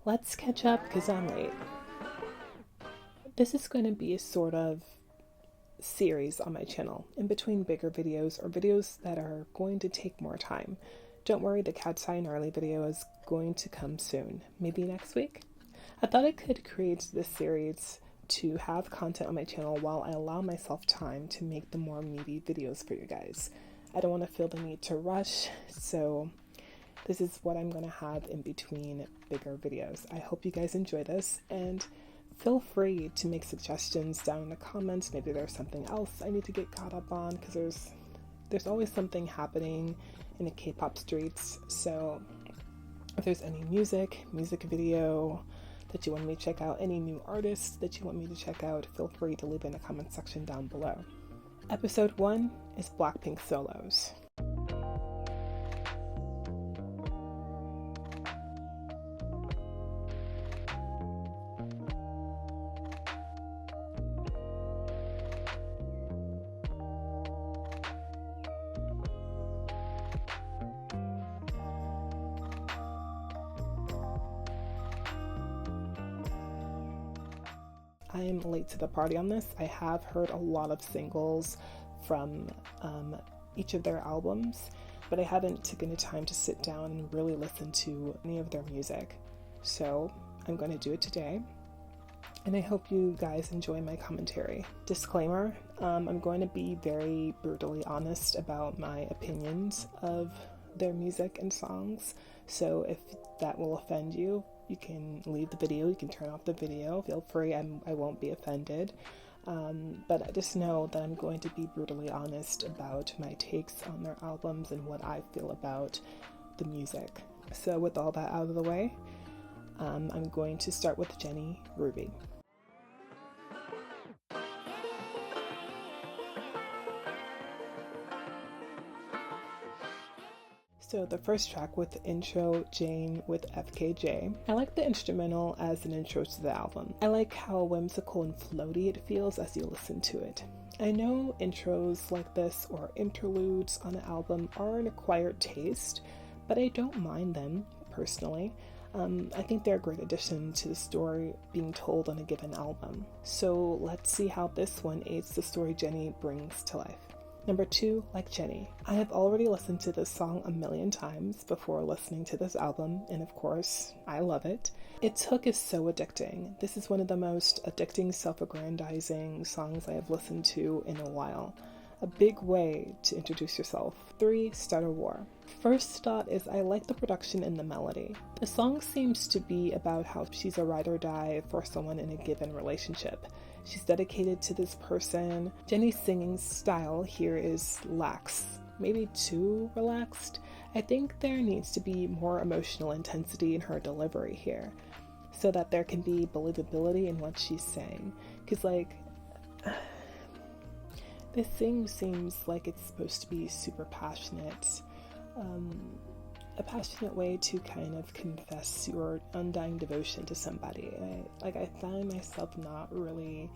Let's catch up because I'm late. This is going to be a sort of series on my channel, in between bigger videos or videos that are going to take more time. Don't worry, the Cat's Eye Gnarly video is going to come soon, maybe next week. I thought I could create this series to have content on my channel while I allow myself time to make the more meaty videos for you guys. I don't want to feel the need to rush, so this is what I'm going to have in between bigger videos. I hope you guys enjoy this, and feel free to make suggestions down in the comments. Maybe there's something else I need to get caught up on, because there's always something happening in the K-pop streets. So if there's any music video that you want me to check out, any new artists that you want me to check out, feel free to leave in the comment section down below. Episode 1 is Blackpink Solos. I am late to the party on this. I have heard a lot of singles from each of their albums, but I haven't taken the time to sit down and really listen to any of their music. So I'm going to do it today, and I hope you guys enjoy my commentary. Disclaimer, I'm going to be very brutally honest about my opinions of their music and songs, so if that will offend you, you can leave the video, you can turn off the video, feel free, I won't be offended. But just know that I'm going to be brutally honest about my takes on their albums and what I feel about the music. So with all that out of the way, I'm going to start with Jennie Ruby. So the first track with the intro, Jane with FKJ. I like the instrumental as an intro to the album. I like how whimsical and floaty it feels as you listen to it. I know intros like this or interludes on an album are an acquired taste, but I don't mind them personally. I think they're a great addition to the story being told on a given album. So let's see how this one aids the story Jennie brings to life. Number 2, Like Jennie. I have already listened to this song a million times before listening to this album, and of course, I love it. Its hook is so addicting. This is one of the most addicting, self-aggrandizing songs I have listened to in a while. A big way to introduce yourself. 3, Start a War. First thought is I like the production and the melody. The song seems to be about how she's a ride or die for someone in a given relationship. She's dedicated to this person. Jennie's singing style here is lax, maybe too relaxed. I think there needs to be more emotional intensity in her delivery here, so that there can be believability in what she's saying. Because this thing seems like it's supposed to be super passionate, a passionate way to kind of confess your undying devotion to somebody. I find myself not really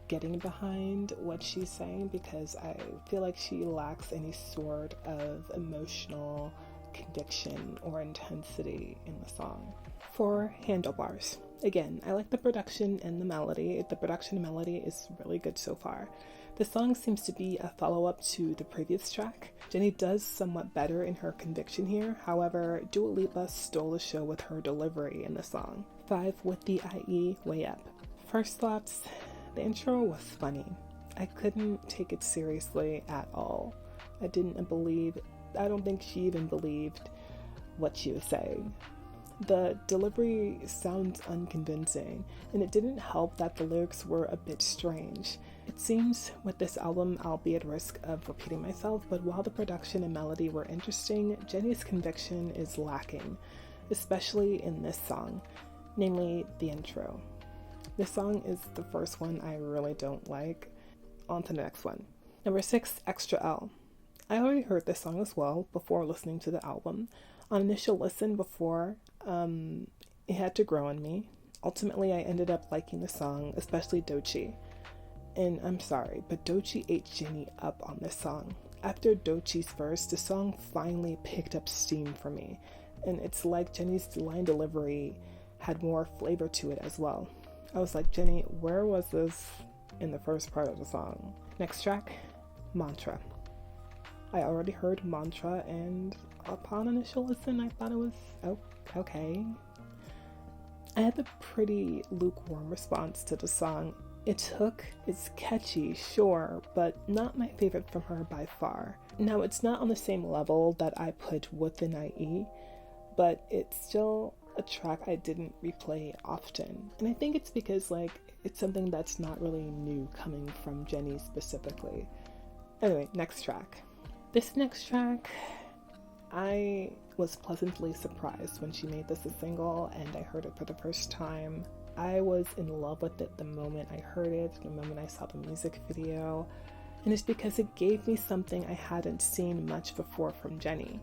getting behind what she's saying, because I feel like she lacks any sort of emotional conviction or intensity in the song. 4, Handlebars. Again, I like the production and the melody. The production and melody is really good so far. The song seems to be a follow-up to the previous track. Jennie does somewhat better in her conviction here. However, Dua Lipa stole the show with her delivery in the song. 5, With the IE, Way Up. First thoughts, the intro was funny. I couldn't take it seriously at all. I don't think she even believed what she was saying. The delivery sounds unconvincing, and it didn't help that the lyrics were a bit strange. It seems with this album I'll be at risk of repeating myself, but while the production and melody were interesting, Jennie's conviction is lacking, especially in this song, namely the intro. This song is the first one I really don't like. On to the next one. Number 6, Extra L. I already heard this song as well before listening to the album. On initial listen before, it had to grow on me. Ultimately, I ended up liking the song, especially Doechii. And I'm sorry, but Doechii ate Jennie up on this song. After Doechii's verse, the song finally picked up steam for me. And it's like Jennie's line delivery had more flavor to it as well. I was like, Jenny, where was this in the first part of the song? Next track, Mantra. I already heard Mantra, and upon initial listen, I thought it was okay. I had a pretty lukewarm response to the song. It's catchy, sure, but not my favorite from her by far. Now, it's not on the same level that I put Within IE, but it's still a track I didn't replay often. And I think it's because, it's something that's not really new coming from Jenny specifically. Anyway, next track. This next track, I was pleasantly surprised when she made this a single and I heard it for the first time. I was in love with it the moment I heard it, the moment I saw the music video, and it's because it gave me something I hadn't seen much before from Jenny.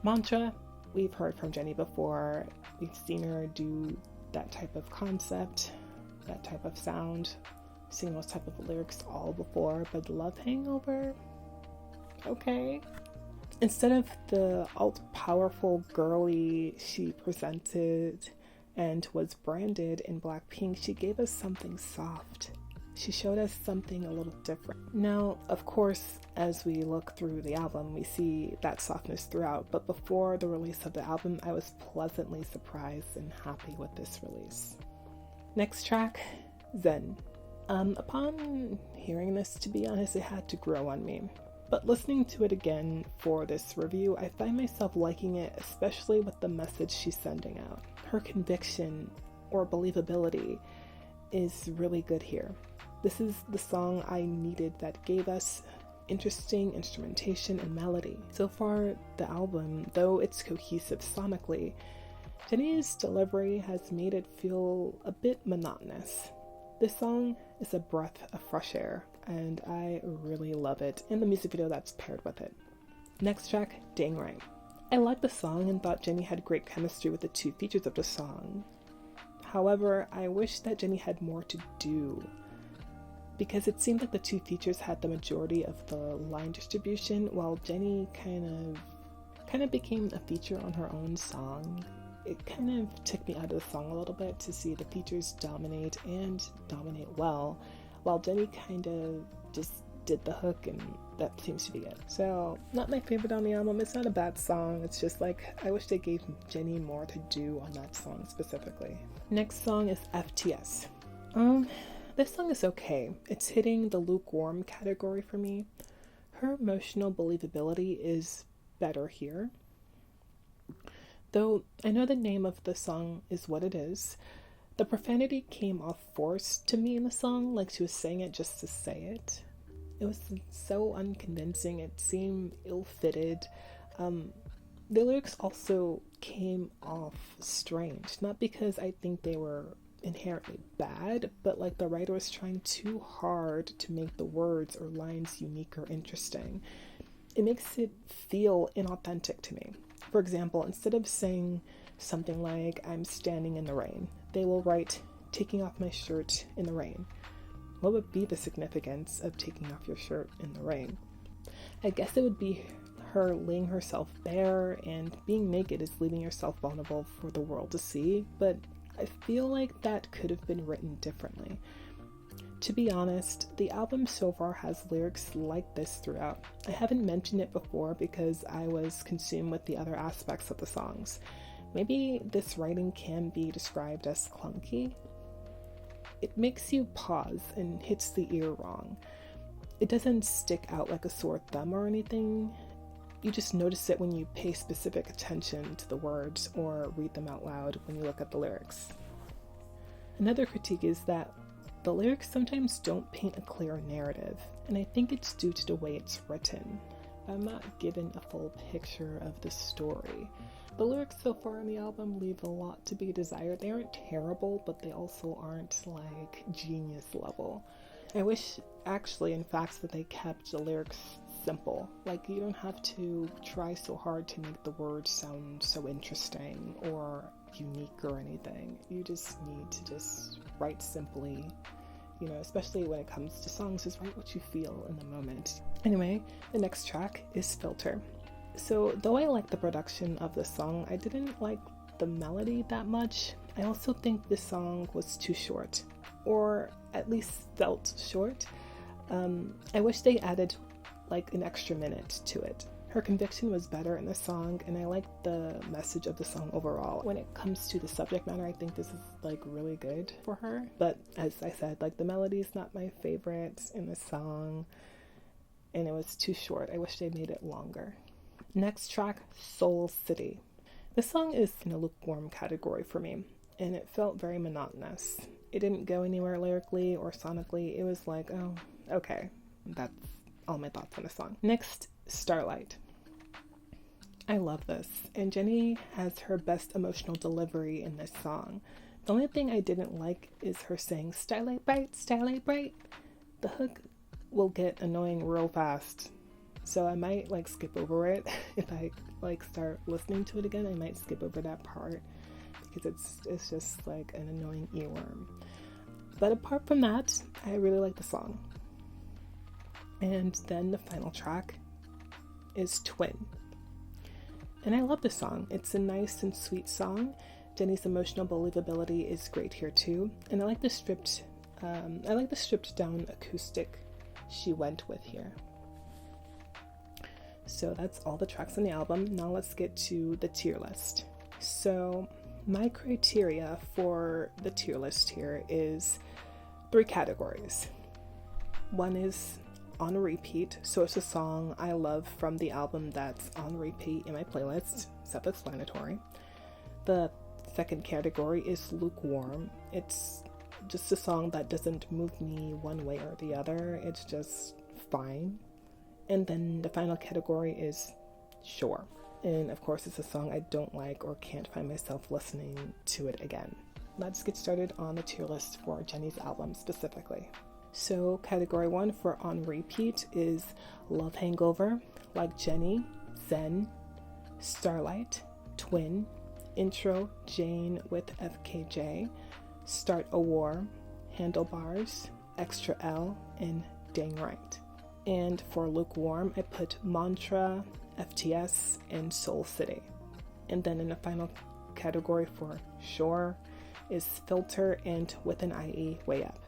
Mantra, we've heard from Jenny before. We've seen her do that type of concept, that type of sound, seen those type of lyrics all before, but Love Hangover? Okay. Instead of the all-powerful girly she presented and was branded in Blackpink, she gave us something soft. She showed us something a little different. Now, of course, as we look through the album, we see that softness throughout, but before the release of the album, I was pleasantly surprised and happy with this release. Next track, Zen. Upon hearing this, to be honest, it had to grow on me. But listening to it again for this review, I find myself liking it, especially with the message she's sending out. Her conviction or believability is really good here. This is the song I needed that gave us interesting instrumentation and melody. So far, the album, though it's cohesive sonically, Jenny's delivery has made it feel a bit monotonous. This song is a breath of fresh air, and I really love it, and the music video that's paired with it. Next track, Dang Right. I liked the song and thought Jenny had great chemistry with the two features of the song. However, I wish that Jenny had more to do, because it seemed like the two features had the majority of the line distribution, while Jenny kind of became a feature on her own song. It kind of took me out of the song a little bit to see the features dominate and dominate well, while Jenny kind of just did the hook, and that seems to be it. So, not my favorite on the album. It's not a bad song. It's just I wish they gave Jenny more to do on that song specifically. Next song is FTS. This song is okay. It's hitting the lukewarm category for me. Her emotional believability is better here. Though I know the name of the song is what it is, the profanity came off forced to me in the song, like she was saying it just to say it. It was so unconvincing, it seemed ill-fitted. The lyrics also came off strange, not because I think they were inherently bad, but the writer was trying too hard to make the words or lines unique or interesting. It makes it feel inauthentic to me. For example, instead of saying something like, I'm standing in the rain, they will write, taking off my shirt in the rain. What would be the significance of taking off your shirt in the rain? I guess it would be her laying herself bare, and being naked is leaving yourself vulnerable for the world to see, but I feel like that could have been written differently. To be honest, the album so far has lyrics like this throughout. I haven't mentioned it before because I was consumed with the other aspects of the songs. Maybe this writing can be described as clunky. It makes you pause and hits the ear wrong. It doesn't stick out like a sore thumb or anything. You just notice it when you pay specific attention to the words or read them out loud when you look at the lyrics. Another critique is that the lyrics sometimes don't paint a clear narrative, and I think it's due to the way it's written. I'm not given a full picture of the story. The lyrics so far on the album leave a lot to be desired. They aren't terrible, but they also aren't genius level. I wish actually, in fact, that they kept the lyrics simple. You don't have to try so hard to make the words sound so interesting or unique or anything. You just need to just write simply, especially when it comes to songs, just write what you feel in the moment. Anyway, the next track is Filter. So though I like the production of the song, I didn't like the melody that much. I also think this song was too short, or at least felt short. I wish they added like an extra minute to it. Her conviction was better in the song, and I liked the message of the song overall. When it comes to the subject matter, I think this is like really good for her. But as I said, like the melody is not my favorite in the song, and it was too short. I wish they made it longer. Next track, Soul City. This song is in a lukewarm category for me, and it felt very monotonous. It didn't go anywhere lyrically or sonically. It was like, oh, okay, that's all my thoughts on the song. Next, Starlight. I love this, and Jennie has her best emotional delivery in this song. The only thing I didn't like is her saying starlight bright. The hook will get annoying real fast, so I might like skip over it. If I like start listening to it again, I might skip over that part because it's just like an annoying earworm. But apart from that, I really like the song. And then the final track is Twin. And I love this song. It's a nice and sweet song. Jennie's emotional believability is great here too. And I like the stripped down acoustic she went with here. So that's all the tracks on the album. Now let's get to the tier list. So my criteria for the tier list here is 3 categories. One is on repeat, so it's a song I love from the album that's on repeat in my playlist, self-explanatory. The second category is lukewarm. It's just a song that doesn't move me one way or the other. It's just fine. And then the final category is sure. And of course, it's a song I don't like or can't find myself listening to it again. Let's get started on the tier list for Jennie's album specifically. So category 1 for on repeat is Love Hangover, Like Jennie, Zen, Starlight, Twin, Intro, Jane with FKJ, Start a War, Handlebars, Extra L, and Dang Right. And for lukewarm, I put Mantra, FTS, and Soul City. And then in the final category for sure is Filter and With an IE Way Up.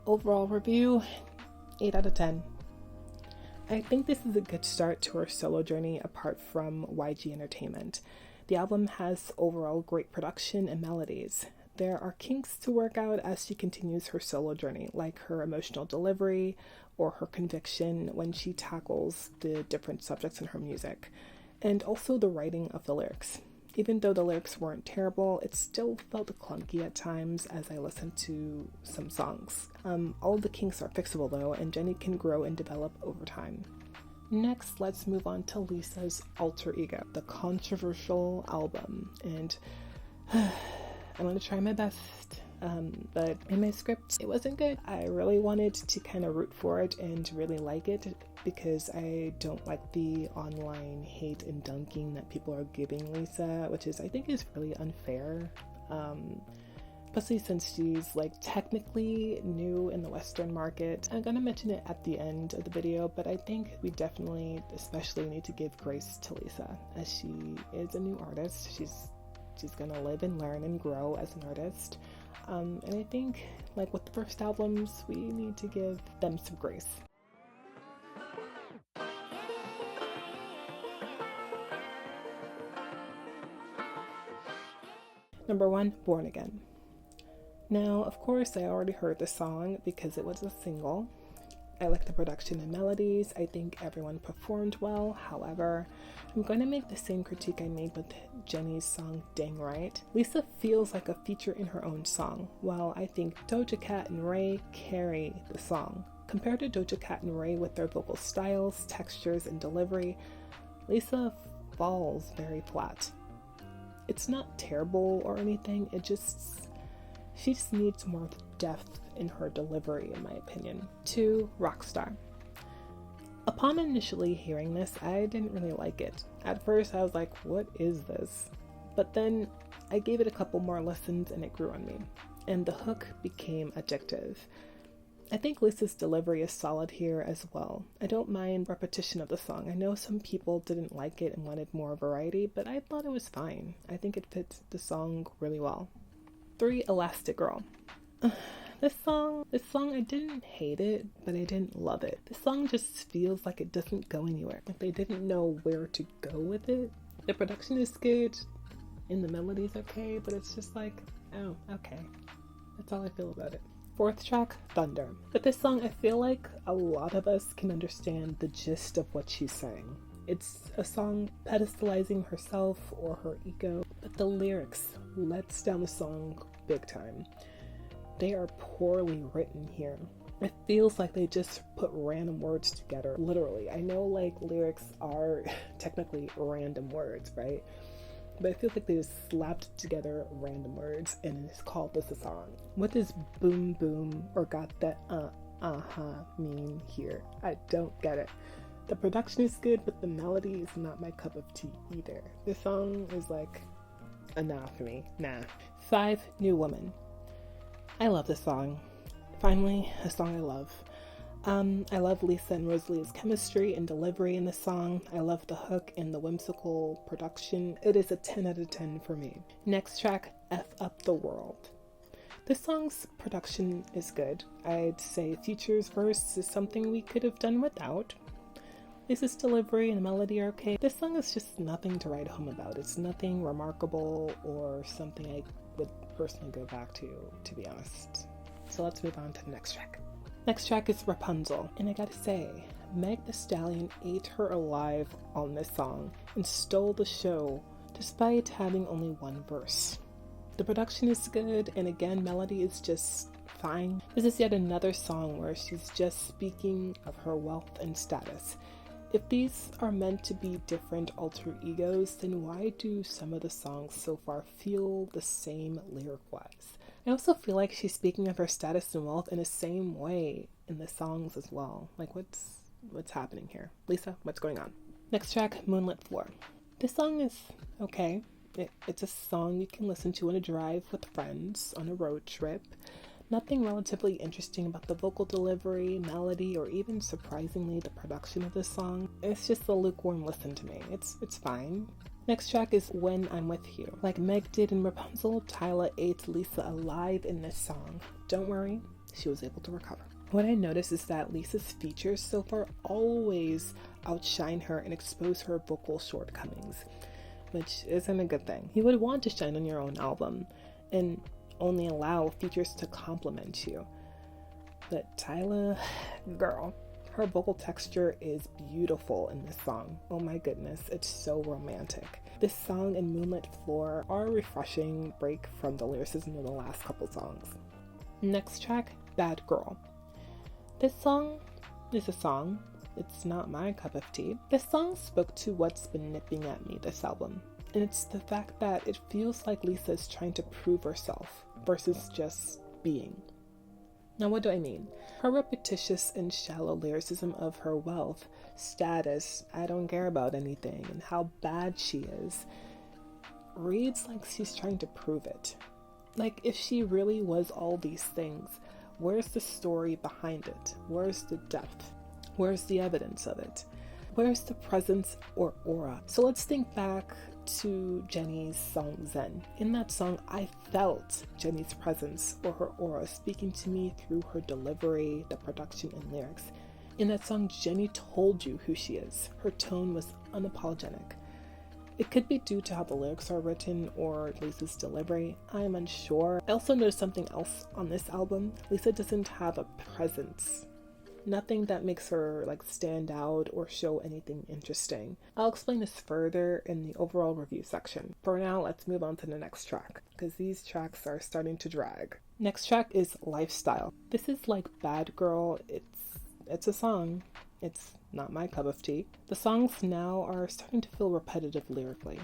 Overall review, 8 out of 10. I think this is a good start to her solo journey apart from YG Entertainment. The album has overall great production and melodies. There are kinks to work out as she continues her solo journey, like her emotional delivery or her conviction when she tackles the different subjects in her music, and also the writing of the lyrics. Even though the lyrics weren't terrible, it still felt clunky at times as I listened to some songs. All the kinks are fixable though, and Jennie can grow and develop over time. Next, let's move on to Lisa's Alter Ego, the controversial album. And I'm going to try my best, but in my script, it wasn't good. I really wanted to kind of root for it and really like it because I don't like the online hate and dunking that people are giving Lisa, which I think is really unfair. Especially since she's like technically new in the Western market. I'm gonna mention it at the end of the video, but I think we definitely especially need to give grace to Lisa as she is a new artist. She's gonna live and learn and grow as an artist. And I think like with the first albums, we need to give them some grace. Number 1, Born Again. Now, of course, I already heard the song because it was a single. I like the production and melodies. I think everyone performed well. However, I'm going to make the same critique I made with Jennie's song Dang Right. Lisa feels like a feature in her own song, while I think Doja Cat and Ray carry the song. Compared to Doja Cat and Ray with their vocal styles, textures, and delivery, Lisa falls very flat. It's not terrible or anything, she just needs more depth in her delivery, in my opinion. 2, Rockstar. Upon initially hearing this, I didn't really like it. At first, I was like, what is this? But then I gave it a couple more listens and it grew on me. And the hook became addictive. I think Lisa's delivery is solid here as well. I don't mind repetition of the song. I know some people didn't like it and wanted more variety, but I thought it was fine. I think it fits the song really well. 3, Elastic Girl. This song, I didn't hate it, but I didn't love it. This song just feels like it doesn't go anywhere. Like they didn't know where to go with it. The production is good, and the melody's okay, but it's just like, oh, okay. That's all I feel about it. 4th track, Thunder. With this song, I feel like a lot of us can understand the gist of what she's saying. It's a song pedestalizing herself or her ego, but the lyrics lets down the song big time. They are poorly written here. It feels like they just put random words together, literally. I know like lyrics are technically random words, right? But it feels like they just slapped together random words and it's called this a song. What does boom boom or got that mean here? I don't get it. The production is good, but the melody is not my cup of tea either. This song is like a nah for me. Nah. 5, New Woman. I love this song. Finally, a song I love. I love Lisa and Rosalie's chemistry and delivery in this song. I love the hook and the whimsical production. It is a 10 out of 10 for me. Next track, F Up the World. This song's production is good. I'd say Future's verse is something we could have done without. Lisa's delivery and melody are okay. This song is just nothing to write home about. It's nothing remarkable or something I would personally go back to be honest. So let's move on to the next track. Next track is Rapunzel, and I gotta say, Meg Thee Stallion ate her alive on this song and stole the show despite having only one verse. The production is good, and again, melody is just fine. This is yet another song where she's just speaking of her wealth and status. If these are meant to be different alter egos, then why do some of the songs so far feel the same lyric-wise? I also feel like she's speaking of her status and wealth in the same way in the songs as well. Like, what's happening here? Lisa, what's going on? Next track, Moonlit Floor. This song is okay. It's a song you can listen to on a drive with friends on a road trip. Nothing relatively interesting about the vocal delivery, melody, or even surprisingly the production of this song. It's just a lukewarm listen to me. It's fine. Next track is When I'm With You. Like Meg did in Rapunzel, Tyla ate Lisa alive in this song. Don't worry, she was able to recover. What I noticed is that Lisa's features so far always outshine her and expose her vocal shortcomings, which isn't a good thing. You would want to shine on your own album and only allow features to complement you. But Tyla, girl, her vocal texture is beautiful in this song. Oh my goodness, it's so romantic. This song and Moonlit Floor are a refreshing break from the lyricism of the last couple songs. Next track, Bad Girl. This song is a song. It's not my cup of tea. This song spoke to what's been nipping at me this album. And it's the fact that it feels like Lisa is trying to prove herself versus just being. Now, what do I mean? Her repetitious and shallow lyricism of her wealth, status, I don't care about anything, and how bad she is, reads like she's trying to prove it. Like, if she really was all these things, where's the story behind it? Where's the depth? Where's the evidence of it? Where's the presence or aura? So let's think back to Jennie's song Zen. In that song, I felt Jennie's presence or her aura speaking to me through her delivery, the production, and lyrics. In that song, Jennie told you who she is. Her tone was unapologetic. It could be due to how the lyrics are written or Lisa's delivery. I'm unsure. I also noticed something else on this album. Lisa doesn't have a presence. Nothing that makes her stand out or show anything interesting. I'll explain this further in the overall review section. For now, let's move on to the next track, because these tracks are starting to drag. Next track is Lifestyle. This is like Bad Girl. It's a song. It's not my cup of tea. The songs now are starting to feel repetitive lyrically.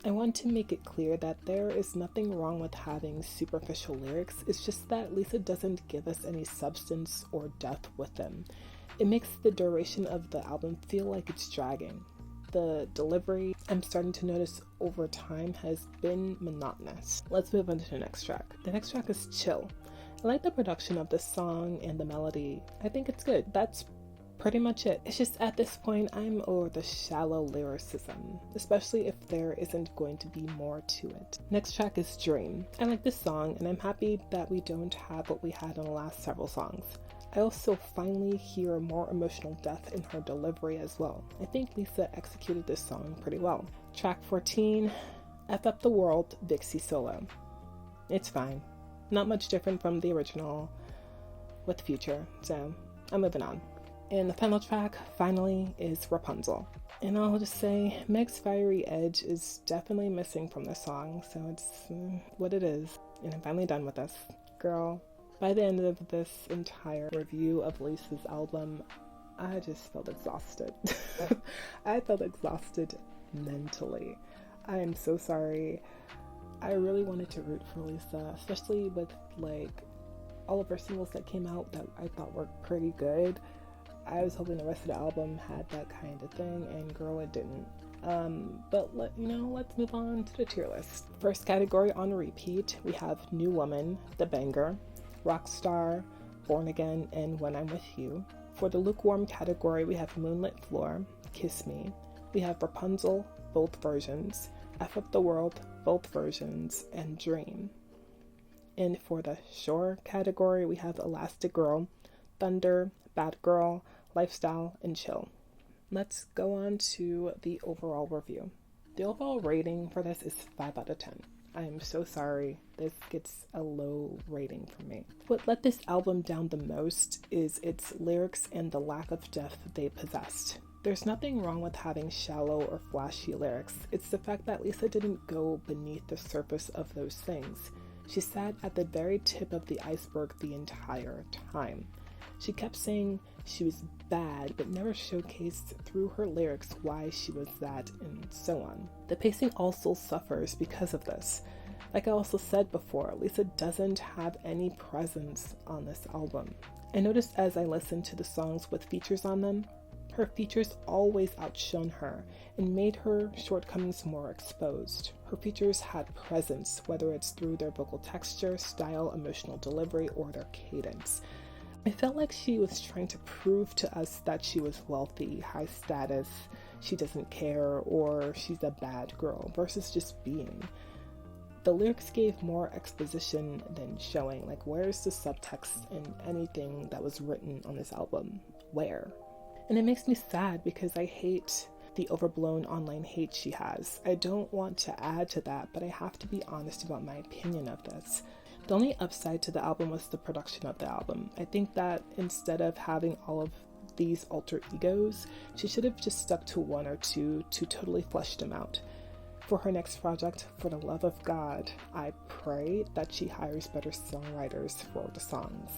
I want to make it clear that there is nothing wrong with having superficial lyrics. It's just that Lisa doesn't give us any substance or depth with them. It makes the duration of the album feel like it's dragging. The delivery, I'm starting to notice over time, has been monotonous. Let's move on to the next track. The next track is Chill. I like the production of this song and the melody. I think it's good. That's pretty much it. It's just at this point, I'm over the shallow lyricism, especially if there isn't going to be more to it. Next track is Dream. I like this song, and I'm happy that we don't have what we had on the last several songs. I also finally hear more emotional depth in her delivery as well. I think Lisa executed this song pretty well. Track 14, F Up the World, Vixie solo. It's fine. Not much different from the original with Future, so I'm moving on. And the final track, finally, is Rapunzel. And I'll just say, Meg's fiery edge is definitely missing from the song, so it's what it is. And I'm finally done with this. Girl, by the end of this entire review of Lisa's album, I just felt exhausted. I felt exhausted mentally. I am so sorry. I really wanted to root for Lisa, especially with all of her singles that came out that I thought were pretty good. I was hoping the rest of the album had that kind of thing, and girl, it didn't. But let's move on to the tier list. First category on repeat, we have New Woman, The Banger, Rockstar, Born Again, and When I'm With You. For the lukewarm category, we have Moonlit Floor, Kiss Me. We have Rapunzel, both versions, F Up the World, both versions, and Dream. And for the Shore category, we have Elastic Girl, Thunder, Bad Girl, Lifestyle, and Chill. Let's go on to the overall review. The overall rating for this is 5 out of 10. I am so sorry. This gets a low rating from me. What let this album down the most is its lyrics and the lack of depth they possessed. There's nothing wrong with having shallow or flashy lyrics. It's the fact that Lisa didn't go beneath the surface of those things. She sat at the very tip of the iceberg the entire time. She kept saying she was bad, but never showcased through her lyrics why she was that, and so on. The pacing also suffers because of this. Like I also said before, Lisa doesn't have any presence on this album. I noticed as I listened to the songs with features on them, her features always outshone her and made her shortcomings more exposed. Her features had presence, whether it's through their vocal texture, style, emotional delivery, or their cadence. I felt like she was trying to prove to us that she was wealthy, high status, she doesn't care, or she's a bad girl, versus just being. The lyrics gave more exposition than showing. Where's the subtext in anything that was written on this album? Where? And it makes me sad because I hate the overblown online hate she has. I don't want to add to that, but I have to be honest about my opinion of this. The only upside to the album was the production of the album. I think that instead of having all of these alter egos, she should have just stuck to one or two to totally flesh them out. For her next project, for the love of God, I pray that she hires better songwriters for the songs.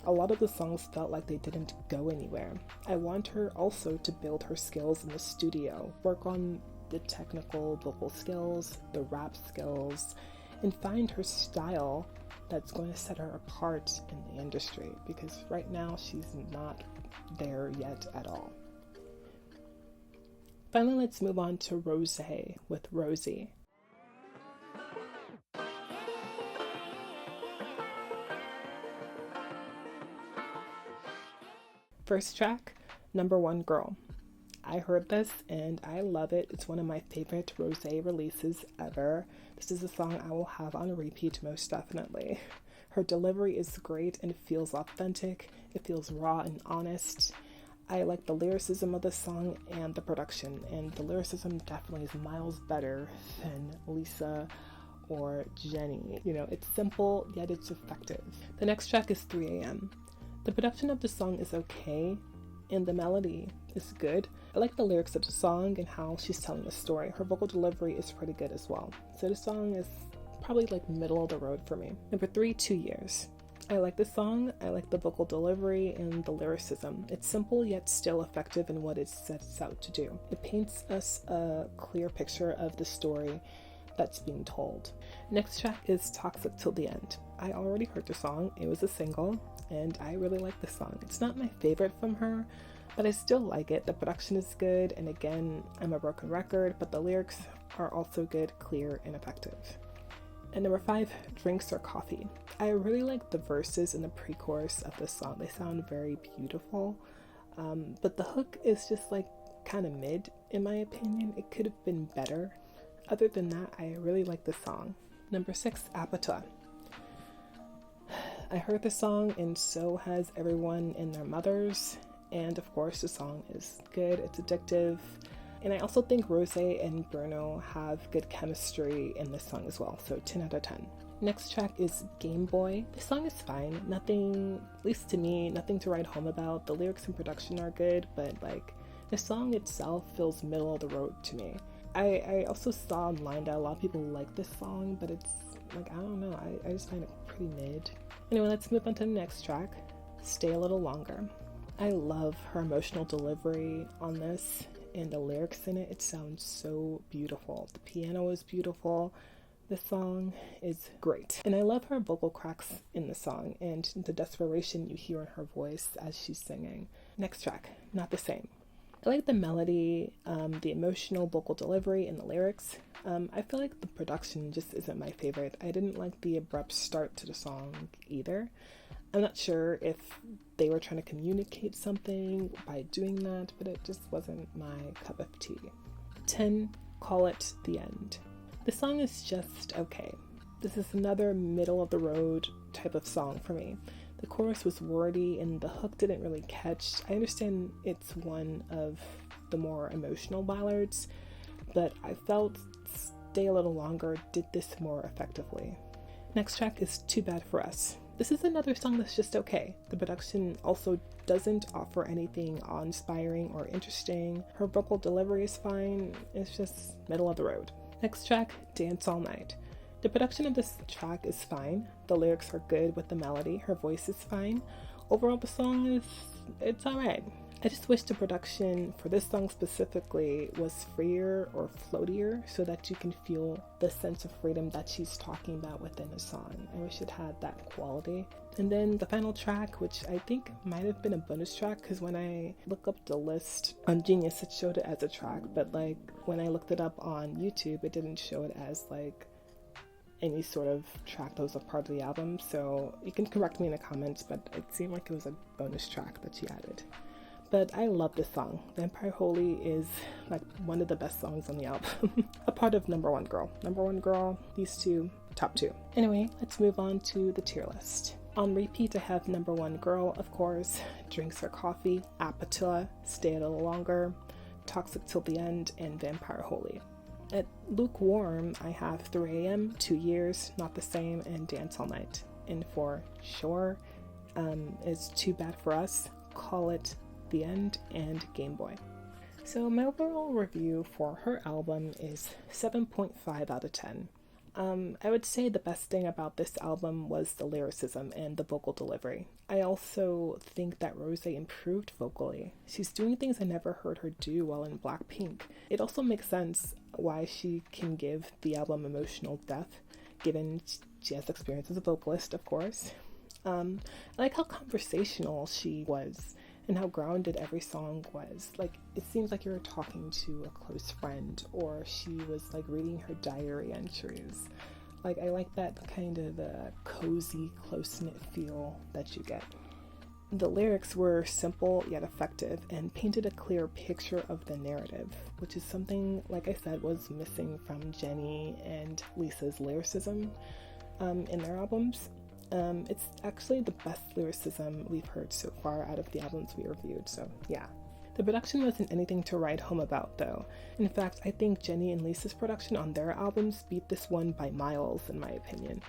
A lot of the songs felt like they didn't go anywhere. I want her also to build her skills in the studio, work on the technical vocal skills, the rap skills, and find her style that's going to set her apart in the industry, because right now she's not there yet at all. Finally, let's move on to Rosé with Rosie. First track, Number One Girl. I heard this and I love it. It's one of my favorite Rosé releases ever. This is a song I will have on repeat most definitely. Her delivery is great and it feels authentic. It feels raw and honest. I like the lyricism of the song and the production, and the lyricism definitely is miles better than Lisa or Jenny. It's simple, yet it's effective. The next track is 3 a.m. The production of the song is okay, and the melody is good. I like the lyrics of the song and how she's telling the story. Her vocal delivery is pretty good as well. So the song is probably middle of the road for me. Number 3, 2 Years. I like the song, I like the vocal delivery and the lyricism. It's simple yet still effective in what it sets out to do. It paints us a clear picture of the story that's being told. Next track is Toxic Till the End. I already heard the song, it was a single, and I really like the song. It's not my favorite from her, but I still like it. The production is good, and again, I'm a broken record, but the lyrics are also good, clear, and effective. And number 5, Drinks or Coffee. I really like the verses and the pre-chorus of this song. They sound very beautiful. but the hook is just like kind of mid in my opinion. It could have been better. Other than that, I really like the song. Number 6, Apatua. I heard the song and so has everyone and their mothers, and of course the song is good, it's addictive, and I also think Rose and Bruno have good chemistry in this song as well, so 10 out of 10. Next track is Game Boy. The song is fine, nothing, at least to me, nothing to write home about. The lyrics and production are good, but like the song itself feels middle of the road to me. I also saw online that a lot of people like this song, but it's like, I don't know, I just find it pretty mid. Anyway, let's move on to the next track, Stay a Little Longer. I love her emotional delivery on this and the lyrics in it. It sounds so beautiful. The piano is beautiful. The song is great. And I love her vocal cracks in the song and the desperation you hear in her voice as she's singing. Next track, Not the Same. I like the melody, the emotional vocal delivery, and the lyrics. I feel like the production just isn't my favorite. I didn't like the abrupt start to the song either. I'm not sure if they were trying to communicate something by doing that, but it just wasn't my cup of tea. 10, Call It the End. The song is just okay. This is another middle of the road type of song for me. The chorus was wordy and the hook didn't really catch. I understand it's one of the more emotional ballads, but I felt Stay a Little Longer did this more effectively. Next track is Too Bad for Us. This is another song that's just okay. The production also doesn't offer anything awe-inspiring or interesting. Her vocal delivery is fine. It's just middle of the road. Next track, Dance All Night. The production of this track is fine. The lyrics are good with the melody. Her voice is fine. Overall, the song it's alright. I just wish the production for this song specifically was freer or floatier so that you can feel the sense of freedom that she's talking about within the song. I wish it had that quality. And then the final track, which I think might have been a bonus track, because when I look up the list on Genius, it showed it as a track, but like when I looked it up on YouTube, it didn't show it as like any sort of track that was a part of the album. So you can correct me in the comments, but it seemed like it was a bonus track that she added. But I love this song. Vampire Holy is like one of the best songs on the album. A part of Number One Girl. Number One Girl, these two, top 2. Anyway, let's move on to the tier list. On repeat, I have Number One Girl, of course, Drinks Her Coffee, Apatua, Stay a Little Longer, Toxic Till the End, and Vampire Holy. At lukewarm, I have 3 AM, 2 Years, Not the Same, and Dance All Night. And for sure, it's Too Bad for Us, Call It the End, and Game Boy. So my overall review for her album is 7.5 out of 10. I would say the best thing about this album was the lyricism and the vocal delivery. I also think that Rose improved vocally. She's doing things I never heard her do while in Blackpink. It also makes sense why she can give the album emotional depth, given she has experience as a vocalist, of course. I like how conversational she was and how grounded every song was. Like, it seems like you were talking to a close friend, or she was like reading her diary entries. Like, I like that kind of cozy, close-knit feel that you get. The lyrics were simple yet effective and painted a clear picture of the narrative, which is something, like I said, was missing from Jennie and Lisa's lyricism in their albums. It's actually the best lyricism we've heard so far out of the albums we reviewed, so yeah. The production wasn't anything to write home about, though. In fact, I think Jennie and Lisa's production on their albums beat this one by miles, in my opinion.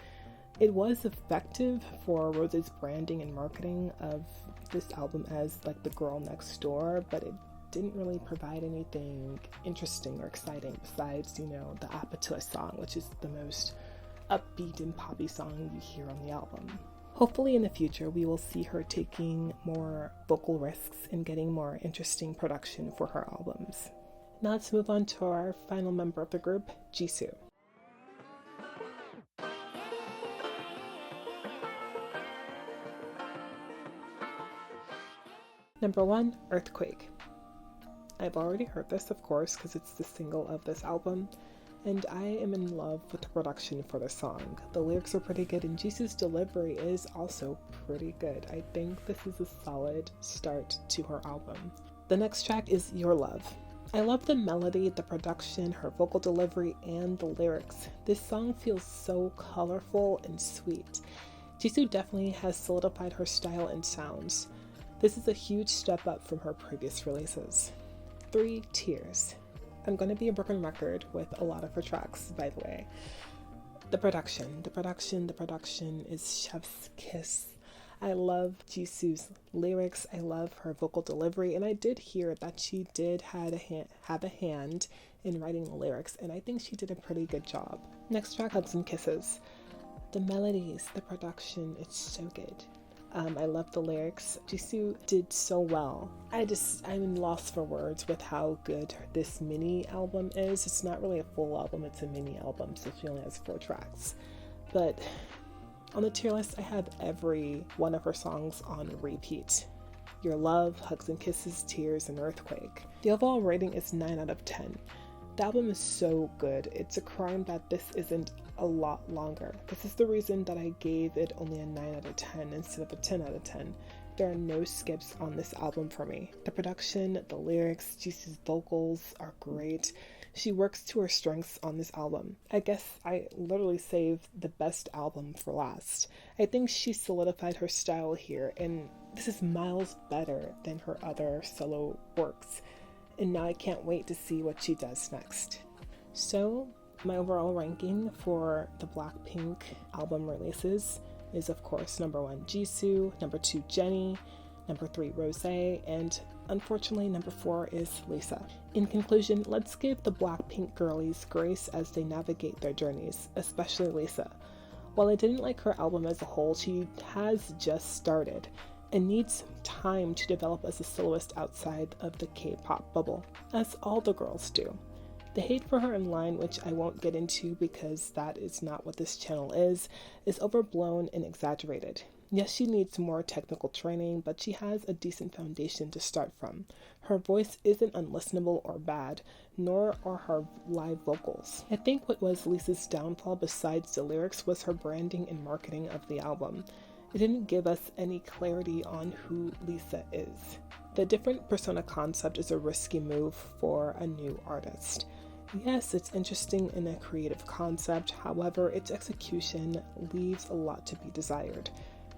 It was effective for Rose's branding and marketing of this album as like the girl next door, but it didn't really provide anything interesting or exciting besides, the Apatua song, which is the most upbeat and poppy song you hear on the album. Hopefully in the future we will see her taking more vocal risks and getting more interesting production for her albums. Now let's move on to our final member of the group, Jisoo. Number 1, Earthquake. I've already heard this, of course, because it's the single of this album. and I am in love with the production for the song. The lyrics are pretty good, and Jisoo's delivery is also pretty good. I think this is a solid start to her album. The next track is Your Love. I love the melody, the production, her vocal delivery, and the lyrics. This song feels so colorful and sweet. Jisoo definitely has solidified her style and sounds. This is a huge step up from her previous releases. 3 Tears. I'm going to be a broken record with a lot of her tracks, by the way. The production is chef's kiss. I love Jisoo's lyrics, I love her vocal delivery, and I did hear that she did have a hand in writing the lyrics, and I think she did a pretty good job. Next track, Hugs and Kisses. The melodies, the production, it's so good. I love the lyrics. Jisoo did so well. I'm lost for words with how good this mini album is. It's not really a full album, it's a mini album, so she only has 4 tracks. But on the tier list, I have every one of her songs on repeat. Your Love, Hugs and Kisses, Tears, and Earthquake. The overall rating is 9 out of 10. The album is so good. It's a crime that this isn't a lot longer. This is the reason that I gave it only a 9 out of 10 instead of a 10 out of 10. There are no skips on this album for me. The production, the lyrics, Jisoo's vocals are great. She works to her strengths on this album. I guess I literally saved the best album for last. I think she solidified her style here, and this is miles better than her other solo works. And now I can't wait to see what she does next. So, my overall ranking for the Blackpink album releases is, of course, number 1 Jisoo, number 2 Jennie, number 3 Rosé, and unfortunately number 4 is Lisa. In conclusion, let's give the Blackpink girlies grace as they navigate their journeys, especially Lisa. While I didn't like her album as a whole, she has just started and needs time to develop as a soloist outside of the K-pop bubble, as all the girls do. The hate for her in line, which I won't get into because that is not what this channel is overblown and exaggerated. Yes, she needs more technical training, but she has a decent foundation to start from. Her voice isn't unlistenable or bad, nor are her live vocals. I think what was Lisa's downfall besides the lyrics was her branding and marketing of the album. It didn't give us any clarity on who Lisa is. The different persona concept is a risky move for a new artist. Yes, it's interesting in a creative concept, however, its execution leaves a lot to be desired.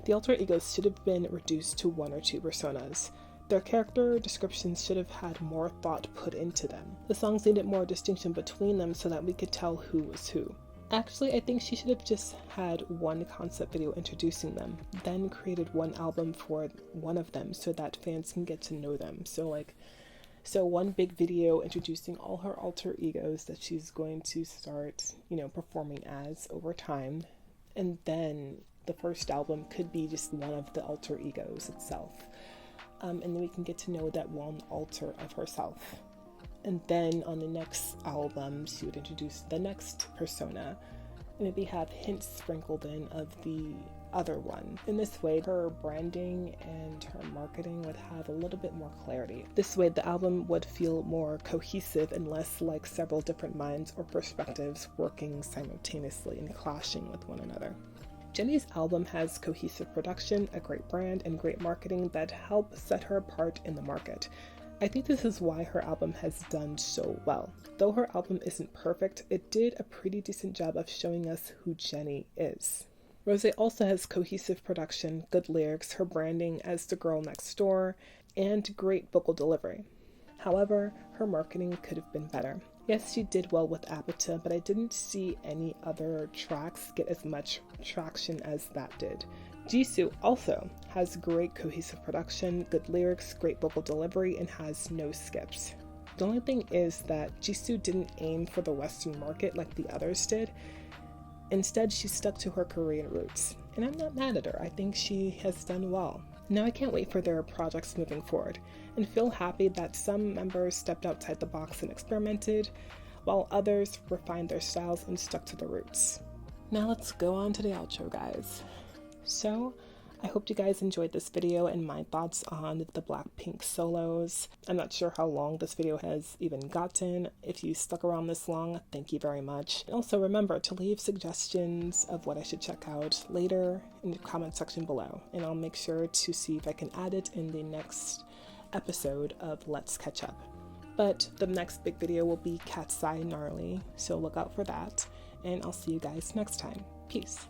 The alter egos should have been reduced to 1 or 2 personas. Their character descriptions should have had more thought put into them. The songs needed more distinction between them so that we could tell who was who. Actually, I think she should have just had 1 concept video introducing them, then created 1 album for one of them so that fans can get to know them. So 1 big video introducing all her alter egos that she's going to start, performing as over time. And then the first album could be just one of the alter egos itself. And then we can get to know that 1 alter of herself. And then on the next album, she would introduce the next persona and maybe have hints sprinkled in of the other one. In this way, her branding and her marketing would have a little bit more clarity. This way, the album would feel more cohesive and less like several different minds or perspectives working simultaneously and clashing with one another. Jennie's album has cohesive production, a great brand, and great marketing that help set her apart in the market. I think this is why her album has done so well. Though her album isn't perfect, it did a pretty decent job of showing us who Jennie is. Rosé also has cohesive production, good lyrics, her branding as the girl next door, and great vocal delivery. However, her marketing could have been better. Yes, she did well with Apata, but I didn't see any other tracks get as much traction as that did. Jisoo also has great cohesive production, good lyrics, great vocal delivery, and has no skips. The only thing is that Jisoo didn't aim for the Western market like the others did. Instead, she stuck to her Korean roots. And I'm not mad at her. I think she has done well. Now I can't wait for their projects moving forward, and feel happy that some members stepped outside the box and experimented, while others refined their styles and stuck to their roots. Now let's go on to the outro, guys. So, I hope you guys enjoyed this video and my thoughts on the Blackpink solos. I'm not sure how long this video has even gotten. If you stuck around this long, thank you very much. And also remember to leave suggestions of what I should check out later in the comment section below, and I'll make sure to see if I can add it in the next episode of Let's Catch Up. But the next big video will be Cat's Eye Gnarly, so look out for that, and I'll see you guys next time. Peace.